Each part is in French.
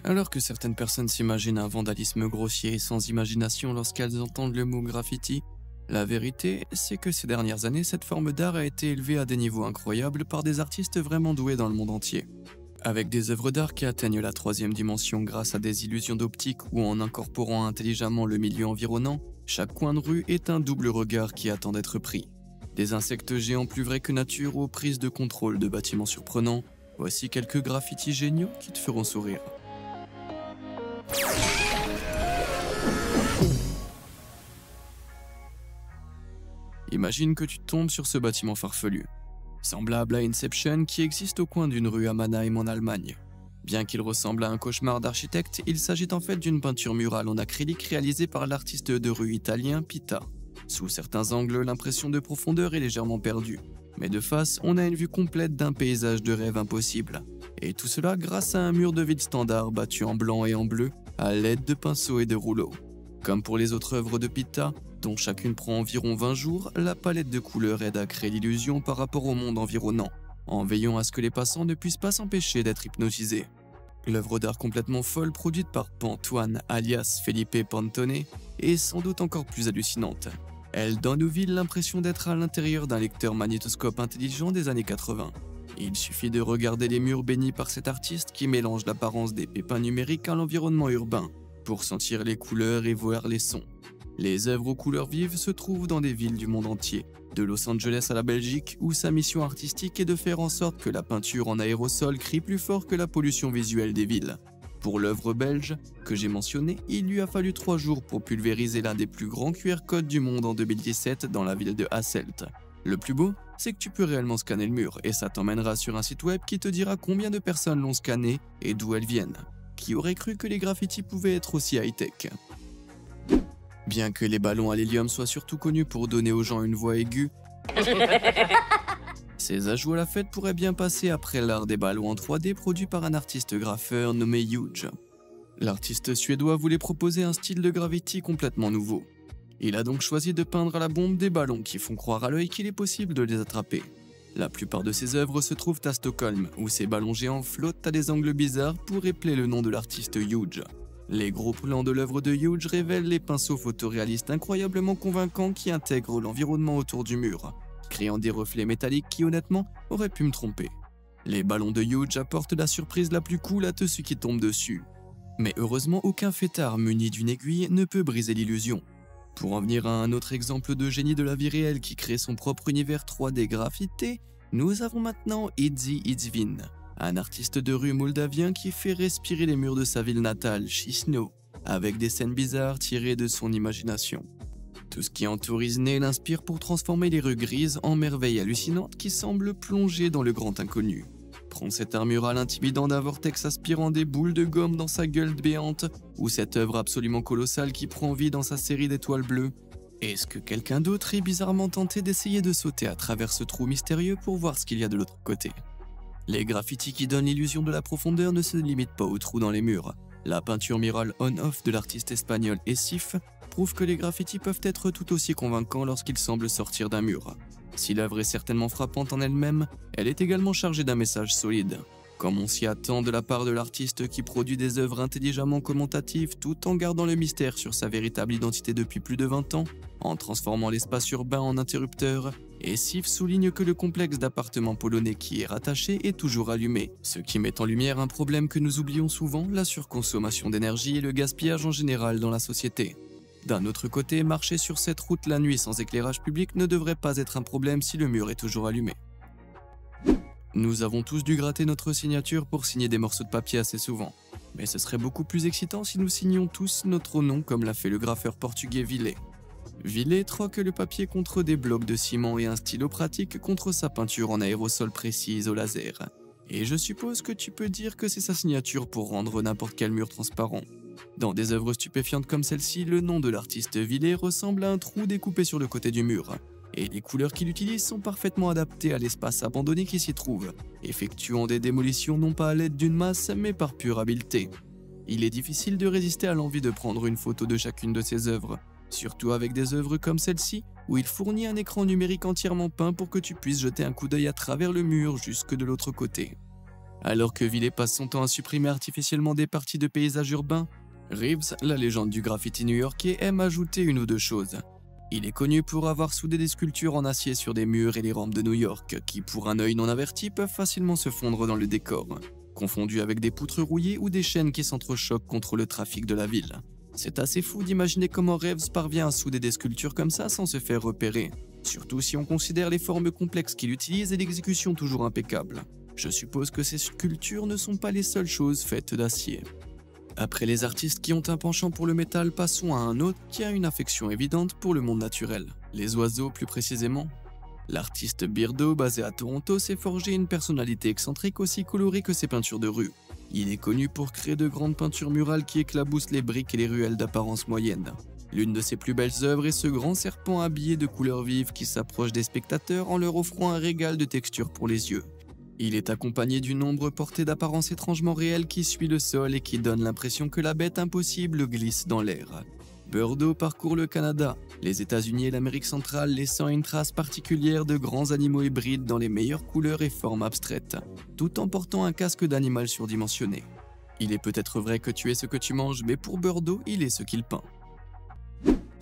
Alors que certaines personnes s'imaginent un vandalisme grossier et sans imagination lorsqu'elles entendent le mot graffiti, la vérité, c'est que ces dernières années, cette forme d'art a été élevée à des niveaux incroyables par des artistes vraiment doués dans le monde entier. Avec des œuvres d'art qui atteignent la troisième dimension grâce à des illusions d'optique ou en incorporant intelligemment le milieu environnant, chaque coin de rue est un double regard qui attend d'être pris. Des insectes géants plus vrais que nature aux prises de contrôle de bâtiments surprenants, voici quelques graffitis géniaux qui te feront sourire. Imagine que tu tombes sur ce bâtiment farfelu, semblable à Inception qui existe au coin d'une rue à Mannheim en Allemagne. Bien qu'il ressemble à un cauchemar d'architecte, il s'agit en fait d'une peinture murale en acrylique réalisée par l'artiste de rue italien Pitta. Sous certains angles, l'impression de profondeur est légèrement perdue, mais de face, on a une vue complète d'un paysage de rêve impossible. Et tout cela grâce à un mur de ville standard battu en blanc et en bleu, à l'aide de pinceaux et de rouleaux. Comme pour les autres œuvres de Pitta, dont chacune prend environ 20 jours, la palette de couleurs aide à créer l'illusion par rapport au monde environnant, en veillant à ce que les passants ne puissent pas s'empêcher d'être hypnotisés. L'œuvre d'art complètement folle produite par Pantoine alias Felipe Pantone est sans doute encore plus hallucinante. Elle donne aux villes l'impression d'être à l'intérieur d'un lecteur magnétoscope intelligent des années 80. Il suffit de regarder les murs bénis par cet artiste qui mélange l'apparence des pépins numériques à l'environnement urbain, pour sentir les couleurs et voir les sons. Les œuvres aux couleurs vives se trouvent dans des villes du monde entier, de Los Angeles à la Belgique, où sa mission artistique est de faire en sorte que la peinture en aérosol crie plus fort que la pollution visuelle des villes. Pour l'œuvre belge que j'ai mentionnée, il lui a fallu 3 jours pour pulvériser l'un des plus grands QR codes du monde en 2017 dans la ville de Hasselt. Le plus beau, c'est que tu peux réellement scanner le mur et ça t'emmènera sur un site web qui te dira combien de personnes l'ont scanné et d'où elles viennent. Qui aurait cru que les graffitis pouvaient être aussi high-tech? Bien que les ballons à l'hélium soient surtout connus pour donner aux gens une voix aiguë, ces ajouts à la fête pourraient bien passer après l'art des ballons en 3D produit par un artiste graffeur nommé Huge. L'artiste suédois voulait proposer un style de graffiti complètement nouveau. Il a donc choisi de peindre à la bombe des ballons qui font croire à l'œil qu'il est possible de les attraper. La plupart de ses œuvres se trouvent à Stockholm, où ces ballons géants flottent à des angles bizarres pour épeler le nom de l'artiste Huge. Les gros plans de l'œuvre de Huge révèlent les pinceaux photoréalistes incroyablement convaincants qui intègrent l'environnement autour du mur, créant des reflets métalliques qui honnêtement auraient pu me tromper. Les ballons de Huge apportent la surprise la plus cool à tous ceux qui tombent dessus. Mais heureusement, aucun fêtard muni d'une aiguille ne peut briser l'illusion. Pour en venir à un autre exemple de génie de la vie réelle qui crée son propre univers 3D graffité, nous avons maintenant Idzi Idzvin, un artiste de rue moldavien qui fait respirer les murs de sa ville natale, Chisno, avec des scènes bizarres tirées de son imagination. Tout ce qui entoure Izné l'inspire pour transformer les rues grises en merveilles hallucinantes qui semblent plonger dans le grand inconnu. Prends cet art mural intimidant d'un vortex aspirant des boules de gomme dans sa gueule béante, ou cette œuvre absolument colossale qui prend vie dans sa série d'étoiles bleues. Est-ce que quelqu'un d'autre est bizarrement tenté d'essayer de sauter à travers ce trou mystérieux pour voir ce qu'il y a de l'autre côté? Les graffitis qui donnent l'illusion de la profondeur ne se limitent pas aux trous dans les murs. La peinture murale on-off de l'artiste espagnol Esif prouve que les graffitis peuvent être tout aussi convaincants lorsqu'ils semblent sortir d'un mur. Si l'œuvre est certainement frappante en elle-même, elle est également chargée d'un message solide. Comme on s'y attend de la part de l'artiste qui produit des œuvres intelligemment commentatives tout en gardant le mystère sur sa véritable identité depuis plus de 20 ans, en transformant l'espace urbain en interrupteur, Esif souligne que le complexe d'appartements polonais qui y est rattaché est toujours allumé, ce qui met en lumière un problème que nous oublions souvent, la surconsommation d'énergie et le gaspillage en général dans la société. D'un autre côté, marcher sur cette route la nuit sans éclairage public ne devrait pas être un problème si le mur est toujours allumé. Nous avons tous dû gratter notre signature pour signer des morceaux de papier assez souvent, mais ce serait beaucoup plus excitant si nous signions tous notre nom comme l'a fait le graffeur portugais Villet. Villet troque le papier contre des blocs de ciment et un stylo pratique contre sa peinture en aérosol précise au laser. Et je suppose que tu peux dire que c'est sa signature pour rendre n'importe quel mur transparent. Dans des œuvres stupéfiantes comme celle-ci, le nom de l'artiste Villet ressemble à un trou découpé sur le côté du mur. Et les couleurs qu'il utilise sont parfaitement adaptées à l'espace abandonné qui s'y trouve, effectuant des démolitions non pas à l'aide d'une masse, mais par pure habileté. Il est difficile de résister à l'envie de prendre une photo de chacune de ses œuvres, surtout avec des œuvres comme celle-ci, où il fournit un écran numérique entièrement peint pour que tu puisses jeter un coup d'œil à travers le mur jusque de l'autre côté. Alors que Villet passe son temps à supprimer artificiellement des parties de paysages urbains, Reeves, la légende du graffiti new-yorkais, aime ajouter une ou deux choses. Il est connu pour avoir soudé des sculptures en acier sur des murs et les rampes de New York, qui pour un œil non averti peuvent facilement se fondre dans le décor, confondus avec des poutres rouillées ou des chaînes qui s'entrechoquent contre le trafic de la ville. C'est assez fou d'imaginer comment Reeves parvient à souder des sculptures comme ça sans se faire repérer, surtout si on considère les formes complexes qu'il utilise et l'exécution toujours impeccable. Je suppose que ces sculptures ne sont pas les seules choses faites d'acier. Après les artistes qui ont un penchant pour le métal, passons à un autre qui a une affection évidente pour le monde naturel, les oiseaux plus précisément. L'artiste Beardo, basé à Toronto, s'est forgé une personnalité excentrique aussi colorée que ses peintures de rue. Il est connu pour créer de grandes peintures murales qui éclaboussent les briques et les ruelles d'apparence moyenne. L'une de ses plus belles œuvres est ce grand serpent habillé de couleurs vives qui s'approche des spectateurs en leur offrant un régal de textures pour les yeux. Il est accompagné d'une ombre portée d'apparence étrangement réelle qui suit le sol et qui donne l'impression que la bête impossible glisse dans l'air. Beardo parcourt le Canada, les États-Unis et l'Amérique centrale, laissant une trace particulière de grands animaux hybrides dans les meilleures couleurs et formes abstraites, tout en portant un casque d'animal surdimensionné. Il est peut-être vrai que tu es ce que tu manges, mais pour Beardo, il est ce qu'il peint.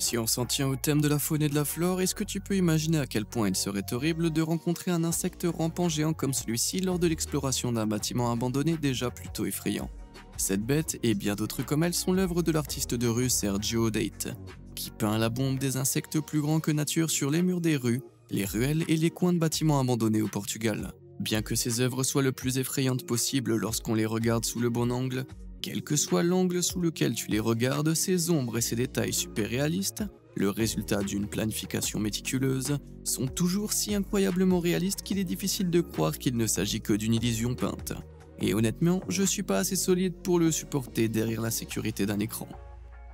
Si on s'en tient au thème de la faune et de la flore, est-ce que tu peux imaginer à quel point il serait horrible de rencontrer un insecte rampant géant comme celui-ci lors de l'exploration d'un bâtiment abandonné déjà plutôt effrayant? Cette bête et bien d'autres comme elle sont l'œuvre de l'artiste de rue Sergio Date, qui peint la bombe des insectes plus grands que nature sur les murs des rues, les ruelles et les coins de bâtiments abandonnés au Portugal. Bien que ces œuvres soient le plus effrayantes possible lorsqu'on les regarde sous le bon angle, quel que soit l'angle sous lequel tu les regardes, ces ombres et ces détails super réalistes, le résultat d'une planification méticuleuse, sont toujours si incroyablement réalistes qu'il est difficile de croire qu'il ne s'agit que d'une illusion peinte. Et honnêtement, je suis pas assez solide pour le supporter derrière la sécurité d'un écran.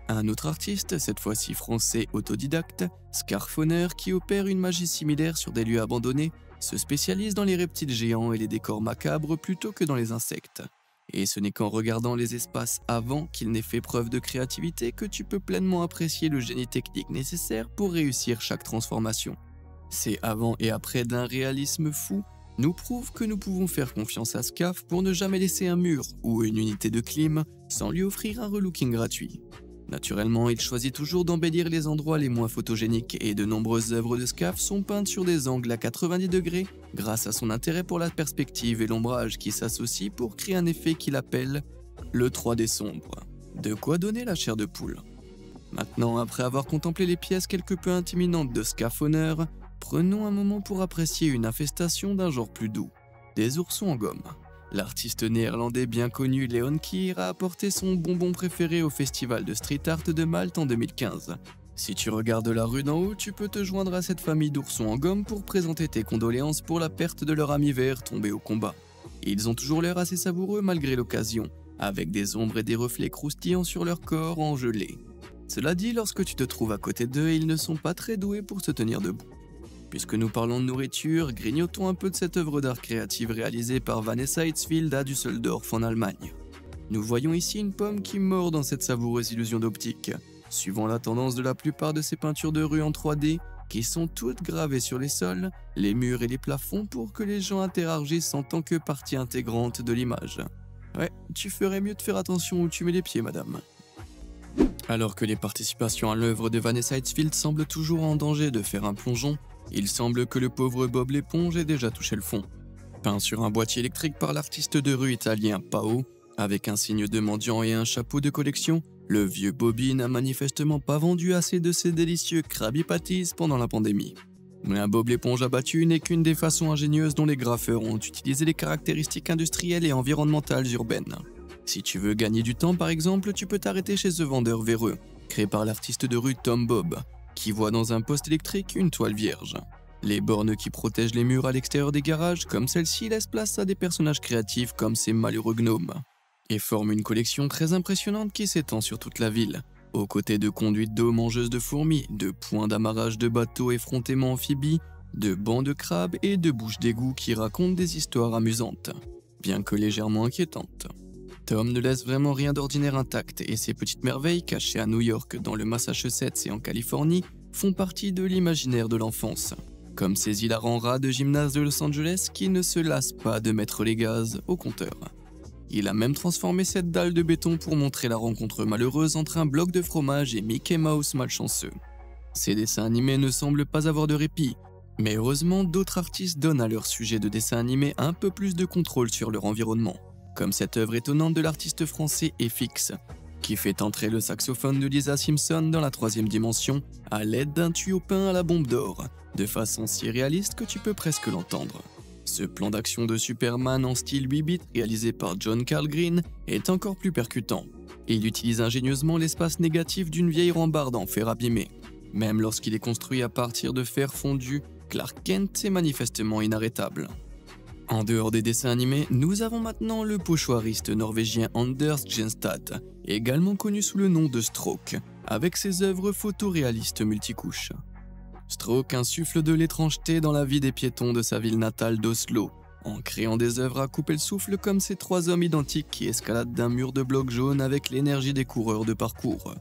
Un autre artiste, cette fois-ci français autodidacte, Scarfoner, qui opère une magie similaire sur des lieux abandonnés, se spécialise dans les reptiles géants et les décors macabres plutôt que dans les insectes. Et ce n'est qu'en regardant les espaces avant qu'il n'ait fait preuve de créativité que tu peux pleinement apprécier le génie technique nécessaire pour réussir chaque transformation. Ces avant et après d'un réalisme fou nous prouvent que nous pouvons faire confiance à Scaf pour ne jamais laisser un mur ou une unité de clim sans lui offrir un relooking gratuit. Naturellement, il choisit toujours d'embellir les endroits les moins photogéniques et de nombreuses œuvres de Scaf sont peintes sur des angles à 90 degrés grâce à son intérêt pour la perspective et l'ombrage qui s'associent pour créer un effet qu'il appelle le 3D sombre. De quoi donner la chair de poule. Maintenant, après avoir contemplé les pièces quelque peu intimidantes de Scarfoner, prenons un moment pour apprécier une infestation d'un genre plus doux, des oursons en gomme. L'artiste néerlandais bien connu Leon Kier a apporté son bonbon préféré au festival de street art de Malte en 2015. Si tu regardes la rue d'en haut, tu peux te joindre à cette famille d'oursons en gomme pour présenter tes condoléances pour la perte de leur ami vert tombé au combat. Ils ont toujours l'air assez savoureux malgré l'occasion, avec des ombres et des reflets croustillants sur leur corps en gelée. Cela dit, lorsque tu te trouves à côté d'eux, ils ne sont pas très doués pour se tenir debout. Puisque nous parlons de nourriture, grignotons un peu de cette œuvre d'art créative réalisée par Vanessa Hitzfeld à Düsseldorf en Allemagne. Nous voyons ici une pomme qui mord dans cette savoureuse illusion d'optique, suivant la tendance de la plupart de ces peintures de rue en 3D, qui sont toutes gravées sur les sols, les murs et les plafonds pour que les gens interagissent en tant que partie intégrante de l'image. Ouais, tu ferais mieux de faire attention où tu mets les pieds, madame. Alors que les participations à l'œuvre de Vanessa Hitzfeld semblent toujours en danger de faire un plongeon, il semble que le pauvre Bob l'éponge ait déjà touché le fond. Peint sur un boîtier électrique par l'artiste de rue italien Pao, avec un signe de mendiant et un chapeau de collection, le vieux Bobby n'a manifestement pas vendu assez de ses délicieux Krabby Patties pendant la pandémie. Mais un Bob l'éponge abattu n'est qu'une des façons ingénieuses dont les graffeurs ont utilisé les caractéristiques industrielles et environnementales urbaines. Si tu veux gagner du temps par exemple, tu peux t'arrêter chez ce vendeur véreux, créé par l'artiste de rue Tom Bob, qui voit dans un poste électrique une toile vierge. Les bornes qui protègent les murs à l'extérieur des garages comme celle-ci laissent place à des personnages créatifs comme ces malheureux gnomes, et forment une collection très impressionnante qui s'étend sur toute la ville, aux côtés de conduites d'eau mangeuses de fourmis, de points d'amarrage de bateaux effrontément amphibies, de bancs de crabes et de bouches d'égout qui racontent des histoires amusantes, bien que légèrement inquiétantes. Tom ne laisse vraiment rien d'ordinaire intact et ces petites merveilles cachées à New York, dans le Massachusetts et en Californie font partie de l'imaginaire de l'enfance. comme ces hilarants rats de gymnase de Los Angeles qui ne se lassent pas de mettre les gaz au compteur. Il a même transformé cette dalle de béton pour montrer la rencontre malheureuse entre un bloc de fromage et Mickey Mouse malchanceux. Ces dessins animés ne semblent pas avoir de répit, mais heureusement d'autres artistes donnent à leur sujet de dessin animé un peu plus de contrôle sur leur environnement, comme cette œuvre étonnante de l'artiste français FX, qui fait entrer le saxophone de Lisa Simpson dans la 3e dimension à l'aide d'un tuyau peint à la bombe d'or, de façon si réaliste que tu peux presque l'entendre. Ce plan d'action de Superman en style 8 bits réalisé par John Carl Green est encore plus percutant. Il utilise ingénieusement l'espace négatif d'une vieille rambarde en fer abîmé. Même lorsqu'il est construit à partir de fer fondu, Clark Kent est manifestement inarrêtable. En dehors des dessins animés, nous avons maintenant le pochoiriste norvégien Anders Genstad, également connu sous le nom de Stroke, avec ses œuvres photoréalistes multicouches. Stroke insuffle de l'étrangeté dans la vie des piétons de sa ville natale d'Oslo, en créant des œuvres à couper le souffle comme ces 3 hommes identiques qui escaladent d'un mur de blocs jaunes avec l'énergie des coureurs de parcours.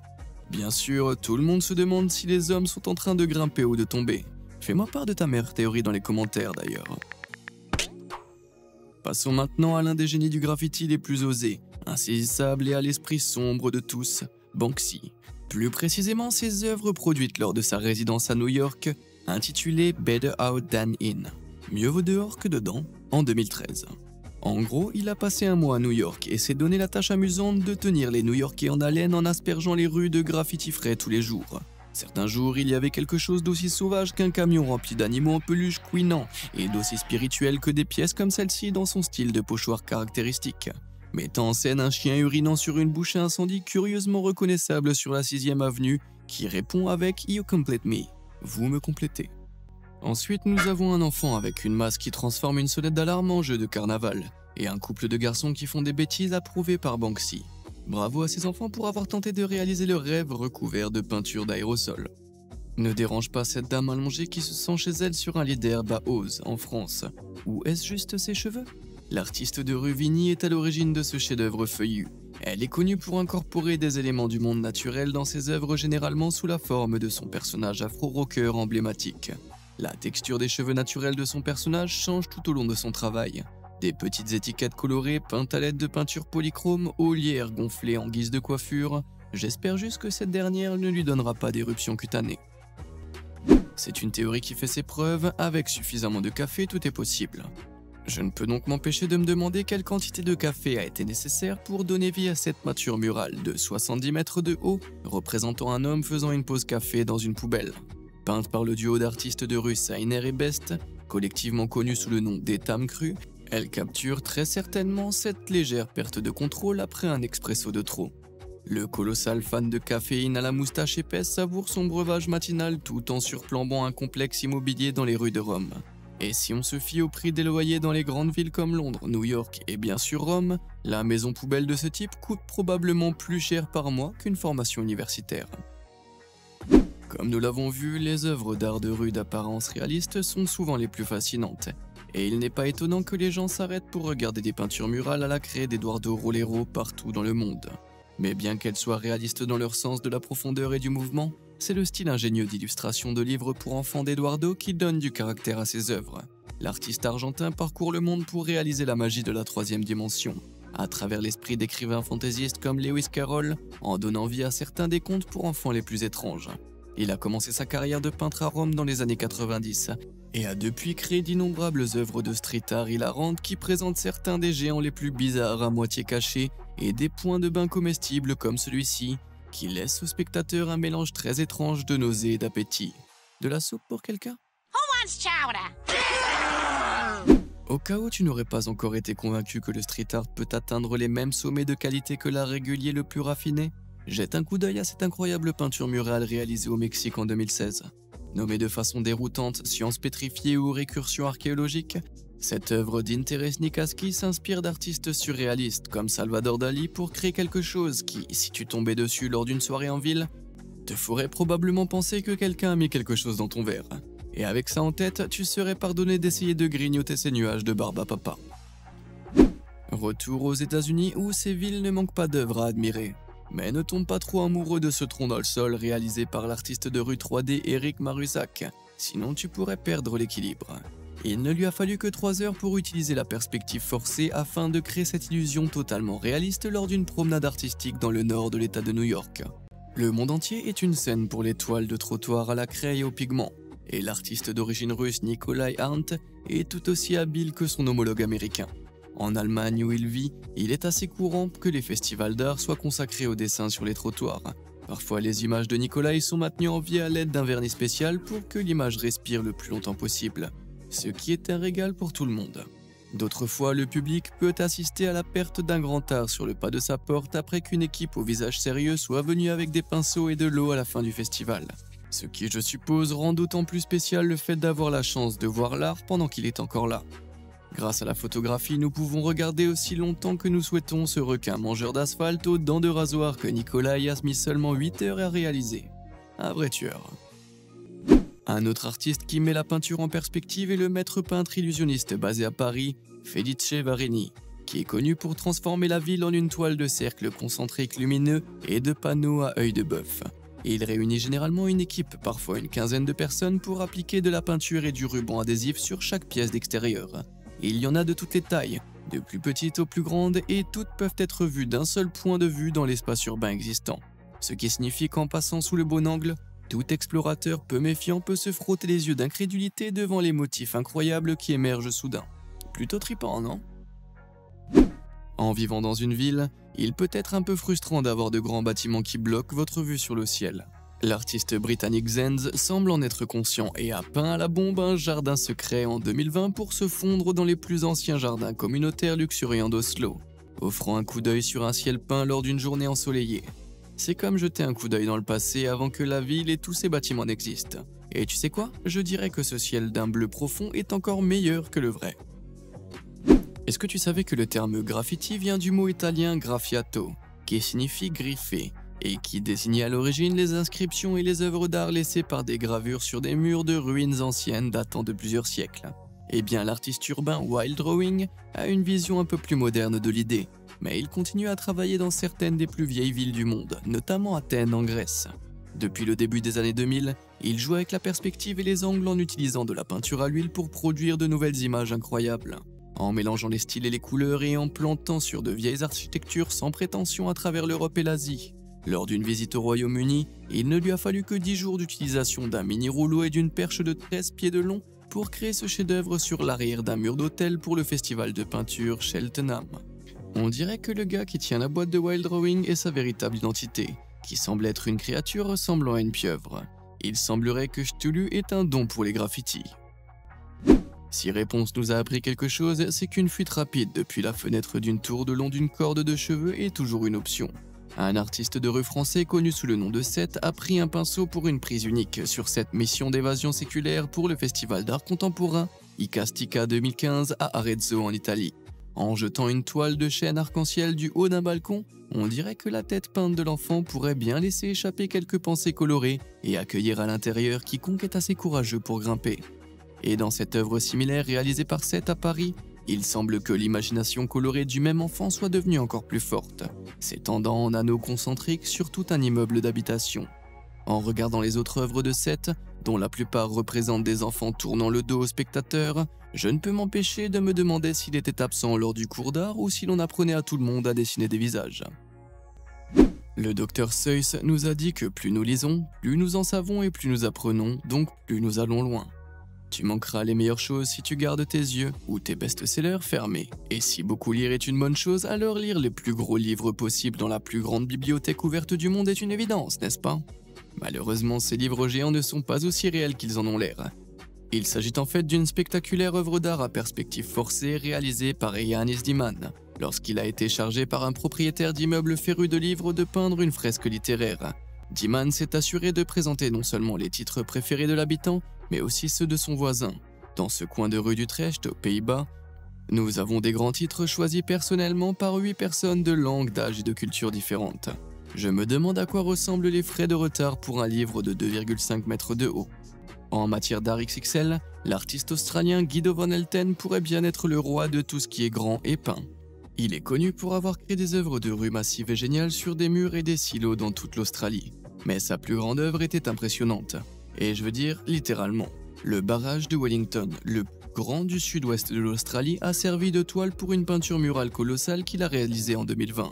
Bien sûr, tout le monde se demande si les hommes sont en train de grimper ou de tomber. Fais-moi part de ta meilleure théorie dans les commentaires d'ailleurs. Passons maintenant à l'un des génies du graffiti les plus osés, insaisissable et à l'esprit sombre de tous, Banksy. Plus précisément ses œuvres produites lors de sa résidence à New York, intitulée Better Out Than In, mieux vaut dehors que dedans, en 2013. En gros, il a passé un mois à New York et s'est donné la tâche amusante de tenir les New-Yorkais en haleine en aspergeant les rues de graffiti frais tous les jours. Certains jours, il y avait quelque chose d'aussi sauvage qu'un camion rempli d'animaux en peluche couinant, et d'aussi spirituel que des pièces comme celle-ci dans son style de pochoir caractéristique, mettant en scène un chien urinant sur une bouche à incendie curieusement reconnaissable sur la 6e avenue, qui répond avec « You complete me », vous me complétez. Ensuite, nous avons un enfant avec une masse qui transforme une sonnette d'alarme en jeu de carnaval, et un couple de garçons qui font des bêtises approuvées par Banksy. Bravo à ces enfants pour avoir tenté de réaliser leur rêve recouvert de peinture d'aérosol. Ne dérange pas cette dame allongée qui se sent chez elle sur un lit d'herbe à Ose, en France. Ou est-ce juste ses cheveux? L'artiste de Ruvigny est à l'origine de ce chef-d'œuvre feuillu. Elle est connue pour incorporer des éléments du monde naturel dans ses œuvres généralement sous la forme de son personnage afro-rocker emblématique. La texture des cheveux naturels de son personnage change tout au long de son travail. Des petites étiquettes colorées peintes à l'aide de peinture polychrome aux lierres gonflées en guise de coiffure. J'espère juste que cette dernière ne lui donnera pas d'éruption cutanée. C'est une théorie qui fait ses preuves, avec suffisamment de café tout est possible. Je ne peux donc m'empêcher de me demander quelle quantité de café a été nécessaire pour donner vie à cette mâture murale de 70 mètres de haut, représentant un homme faisant une pause café dans une poubelle. Peinte par le duo d'artistes de rue Seiner et Best, collectivement connu sous le nom d'Etam Cru, elle capture très certainement cette légère perte de contrôle après un expresso de trop. Le colossal fan de caféine à la moustache épaisse savoure son breuvage matinal tout en surplombant un complexe immobilier dans les rues de Rome. Et si on se fie au prix des loyers dans les grandes villes comme Londres, New York et bien sûr Rome, la maison poubelle de ce type coûte probablement plus cher par mois qu'une formation universitaire. Comme nous l'avons vu, les œuvres d'art de rue d'apparence réaliste sont souvent les plus fascinantes. Et il n'est pas étonnant que les gens s'arrêtent pour regarder des peintures murales à la craie d'Eduardo Rolero partout dans le monde. Mais bien qu'elles soient réalistes dans leur sens de la profondeur et du mouvement, c'est le style ingénieux d'illustration de livres pour enfants d'Eduardo qui donne du caractère à ses œuvres. L'artiste argentin parcourt le monde pour réaliser la magie de la 3e dimension, à travers l'esprit d'écrivains fantaisistes comme Lewis Carroll, en donnant vie à certains des contes pour enfants les plus étranges. Il a commencé sa carrière de peintre à Rome dans les années 90 et a depuis créé d'innombrables œuvres de street art hilarantes qui présentent certains des géants les plus bizarres à moitié cachés et des points de bain comestibles comme celui-ci qui laisse au spectateur un mélange très étrange de nausée et d'appétit. De la soupe pour quelqu'un? Au cas où tu n'aurais pas encore été convaincu que le street art peut atteindre les mêmes sommets de qualité que l'art régulier le plus raffiné, jette un coup d'œil à cette incroyable peinture murale réalisée au Mexique en 2016. Nommée de façon déroutante Science pétrifiée ou Récursion archéologique, cette œuvre d'Interès Nikaski s'inspire d'artistes surréalistes comme Salvador Dali pour créer quelque chose qui, si tu tombais dessus lors d'une soirée en ville, te ferait probablement penser que quelqu'un a mis quelque chose dans ton verre. Et avec ça en tête, tu serais pardonné d'essayer de grignoter ces nuages de barbe à papa. Retour aux États-Unis où ces villes ne manquent pas d'œuvres à admirer. Mais ne tombe pas trop amoureux de ce tronc dans le sol réalisé par l'artiste de rue 3D Eric Marusac, sinon tu pourrais perdre l'équilibre. Il ne lui a fallu que 3 heures pour utiliser la perspective forcée afin de créer cette illusion totalement réaliste lors d'une promenade artistique dans le nord de l'État de New York. Le monde entier est une scène pour les toiles de trottoir à la craie et au pigment, et l'artiste d'origine russe Nikolai Arndt est tout aussi habile que son homologue américain. En Allemagne où il vit, il est assez courant que les festivals d'art soient consacrés au dessin sur les trottoirs. Parfois, les images de Nikolai sont maintenues en vie à l'aide d'un vernis spécial pour que l'image respire le plus longtemps possible, ce qui est un régal pour tout le monde. D'autres fois, le public peut assister à la perte d'un grand art sur le pas de sa porte après qu'une équipe au visage sérieux soit venue avec des pinceaux et de l'eau à la fin du festival. Ce qui, je suppose, rend d'autant plus spécial le fait d'avoir la chance de voir l'art pendant qu'il est encore là. Grâce à la photographie, nous pouvons regarder aussi longtemps que nous souhaitons ce requin mangeur d'asphalte aux dents de rasoir que Nikolai a mis seulement 8 heures à réaliser. Un vrai tueur. Un autre artiste qui met la peinture en perspective est le maître peintre illusionniste basé à Paris, Felice Varini, qui est connu pour transformer la ville en une toile de cercle concentrique lumineux et de panneaux à œil de bœuf. Il réunit généralement une équipe, parfois une quinzaine de personnes, pour appliquer de la peinture et du ruban adhésif sur chaque pièce d'extérieur. Il y en a de toutes les tailles, de plus petites aux plus grandes, et toutes peuvent être vues d'un seul point de vue dans l'espace urbain existant. Ce qui signifie qu'en passant sous le bon angle, tout explorateur peu méfiant peut se frotter les yeux d'incrédulité devant les motifs incroyables qui émergent soudain. Plutôt trippant, non? En vivant dans une ville, il peut être un peu frustrant d'avoir de grands bâtiments qui bloquent votre vue sur le ciel. L'artiste britannique Zenz semble en être conscient et a peint à la bombe un jardin secret en 2020 pour se fondre dans les plus anciens jardins communautaires luxuriants d'Oslo, offrant un coup d'œil sur un ciel peint lors d'une journée ensoleillée. C'est comme jeter un coup d'œil dans le passé avant que la ville et tous ses bâtiments n'existent. Et tu sais quoi? Je dirais que ce ciel d'un bleu profond est encore meilleur que le vrai. Est-ce que tu savais que le terme graffiti vient du mot italien graffiato, qui signifie griffer, et qui désignait à l'origine les inscriptions et les œuvres d'art laissées par des gravures sur des murs de ruines anciennes datant de plusieurs siècles? Eh bien, l'artiste urbain Wild Drawing a une vision un peu plus moderne de l'idée, mais il continue à travailler dans certaines des plus vieilles villes du monde, notamment Athènes en Grèce. Depuis le début des années 2000, il joue avec la perspective et les angles en utilisant de la peinture à l'huile pour produire de nouvelles images incroyables. En mélangeant les styles et les couleurs et en plantant sur de vieilles architectures sans prétention à travers l'Europe et l'Asie. Lors d'une visite au Royaume-Uni, il ne lui a fallu que 10 jours d'utilisation d'un mini-rouleau et d'une perche de 13 pieds de long pour créer ce chef-d'œuvre sur l'arrière d'un mur d'hôtel pour le festival de peinture Cheltenham. On dirait que le gars qui tient la boîte de Wild Drawing est sa véritable identité, qui semble être une créature ressemblant à une pieuvre. Il semblerait que Cthulhu ait un don pour les graffitis. Si Réponse nous a appris quelque chose, c'est qu'une fuite rapide depuis la fenêtre d'une tour le long d'une corde de cheveux est toujours une option. Un artiste de rue français connu sous le nom de Seth a pris un pinceau pour une prise unique sur cette mission d'évasion séculaire pour le festival d'art contemporain Icastica 2015 à Arezzo en Italie. En jetant une toile de chêne arc-en-ciel du haut d'un balcon, on dirait que la tête peinte de l'enfant pourrait bien laisser échapper quelques pensées colorées et accueillir à l'intérieur quiconque est assez courageux pour grimper. Et dans cette œuvre similaire réalisée par Seth à Paris, il semble que l'imagination colorée du même enfant soit devenue encore plus forte, s'étendant en anneaux concentriques sur tout un immeuble d'habitation. En regardant les autres œuvres de Seth, dont la plupart représentent des enfants tournant le dos aux spectateurs, je ne peux m'empêcher de me demander s'il était absent lors du cours d'art ou si l'on apprenait à tout le monde à dessiner des visages. Le docteur Seuss nous a dit que plus nous lisons, plus nous en savons et plus nous apprenons, donc plus nous allons loin. Tu manqueras les meilleures choses si tu gardes tes yeux ou tes best-sellers fermés. Et si beaucoup lire est une bonne chose, alors lire les plus gros livres possibles dans la plus grande bibliothèque ouverte du monde est une évidence, n'est-ce pas? Malheureusement, ces livres géants ne sont pas aussi réels qu'ils en ont l'air. Il s'agit en fait d'une spectaculaire œuvre d'art à perspective forcée réalisée par Ioannis Diman, lorsqu'il a été chargé par un propriétaire d'immeuble féru de livres de peindre une fresque littéraire. Diman s'est assuré de présenter non seulement les titres préférés de l'habitant, mais aussi ceux de son voisin. Dans ce coin de rue d'Utrecht, aux Pays-Bas, nous avons des grands titres choisis personnellement par 8 personnes de langues, d'âge et de cultures différentes. Je me demande à quoi ressemblent les frais de retard pour un livre de 2,5 mètres de haut. En matière d'art XXL, l'artiste australien Guido van Helten pourrait bien être le roi de tout ce qui est grand et peint. Il est connu pour avoir créé des œuvres de rue massives et géniales sur des murs et des silos dans toute l'Australie. Mais sa plus grande œuvre était impressionnante. Et je veux dire littéralement. Le barrage de Wellington, le plus grand du sud-ouest de l'Australie, a servi de toile pour une peinture murale colossale qu'il a réalisée en 2020.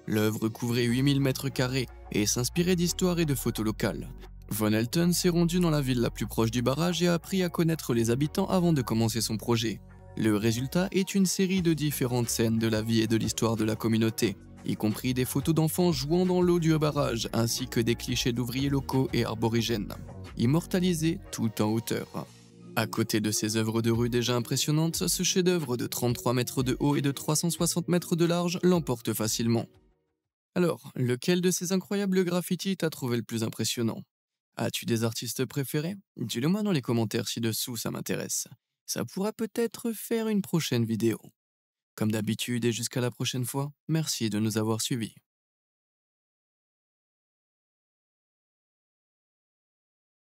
L'œuvre couvrait 8000 mètres carrés et s'inspirait d'histoires et de photos locales. Von Elton s'est rendu dans la ville la plus proche du barrage et a appris à connaître les habitants avant de commencer son projet. Le résultat est une série de différentes scènes de la vie et de l'histoire de la communauté, y compris des photos d'enfants jouant dans l'eau du barrage, ainsi que des clichés d'ouvriers locaux et arborigènes, immortalisés tout en hauteur. À côté de ces œuvres de rue déjà impressionnantes, ce chef-d'œuvre de 33 mètres de haut et de 360 mètres de large l'emporte facilement. Alors, lequel de ces incroyables graffitis t'a trouvé le plus impressionnant? As-tu des artistes préférés? Dis-le moi dans les commentaires ci-dessous, ça m'intéresse. Ça pourra peut-être faire une prochaine vidéo. Comme d'habitude et jusqu'à la prochaine fois, merci de nous avoir suivis.